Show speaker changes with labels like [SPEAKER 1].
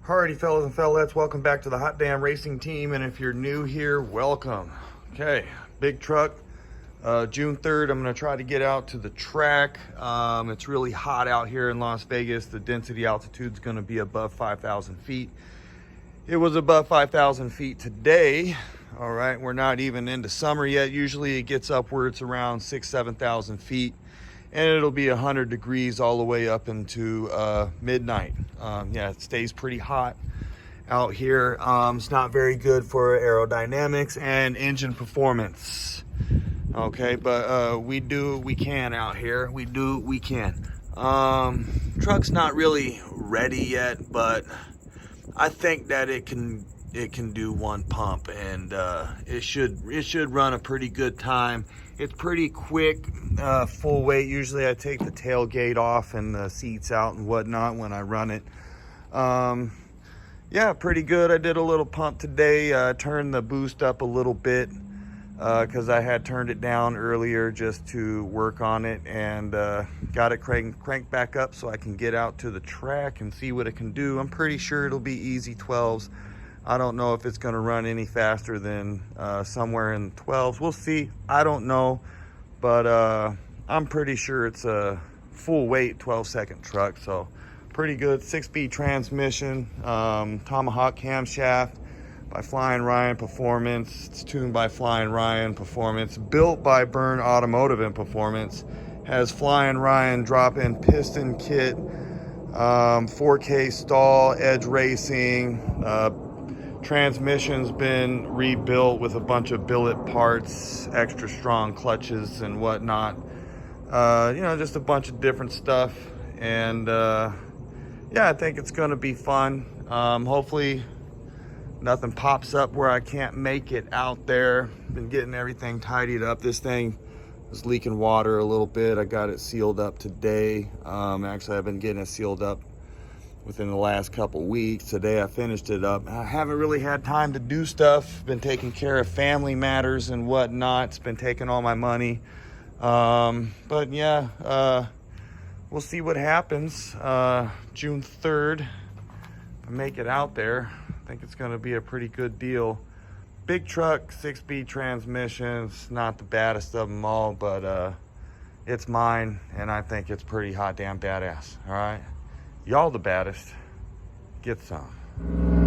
[SPEAKER 1] Alrighty, fellas and fellettes, welcome back to the Hot Damn Racing Team. And if you're new here, welcome. Okay, big truck. June 3rd, I'm going to try to get out to the track. It's really hot out here in Las Vegas. The density altitude is going to be above 5,000 feet. It was above 5,000 feet today. All right, we're not even into summer yet. Usually it gets upwards around 7,000 feet. And it'll be 100 degrees all the way up into midnight. Yeah, it stays pretty hot out here. It's not very good for aerodynamics and engine performance. Okay, but we do what we can out here. We do what we can. Truck's not really ready yet, but I think that it can do one pump, and it should run a pretty good time. It's pretty quick, full weight. Usually I take the tailgate off and the seats out and whatnot when I run it. Yeah, pretty good. I did a little pump today. Turned the boost up a little bit because I had turned it down earlier just to work on it, and got it cranked back up so I can get out to the track and see what it can do. I'm pretty sure it'll be easy 12s. I don't know if it's going to run any faster than somewhere in the 12s. We'll see. I don't know, but I'm pretty sure it's a full weight 12-second truck, so pretty good. 6-speed transmission, Tomahawk camshaft by Flying Ryan Performance. It's tuned by Flying Ryan Performance, built by Byrne Auto Performance. Has Flying Ryan drop-in piston kit, 4K stall, edge racing. Transmission's been rebuilt with a bunch of billet parts, extra strong clutches and whatnot. Just a bunch of different stuff. And yeah, I think it's gonna be fun. Hopefully nothing pops up where I can't make it out there. Been getting everything tidied up. This thing was leaking water a little bit. I got it sealed up today. Actually, I've been getting it sealed up within the last couple weeks. Today I finished it up. I haven't really had time to do stuff. Been taking care of family matters and whatnot. It's been taking all my money. But yeah, we'll see what happens. June 3rd, if I make it out there, I think it's gonna be a pretty good deal. Big truck, 6-speed transmission. It's not the baddest of them all, but it's mine, and I think it's pretty hot damn badass. All right, y'all the baddest. Get some.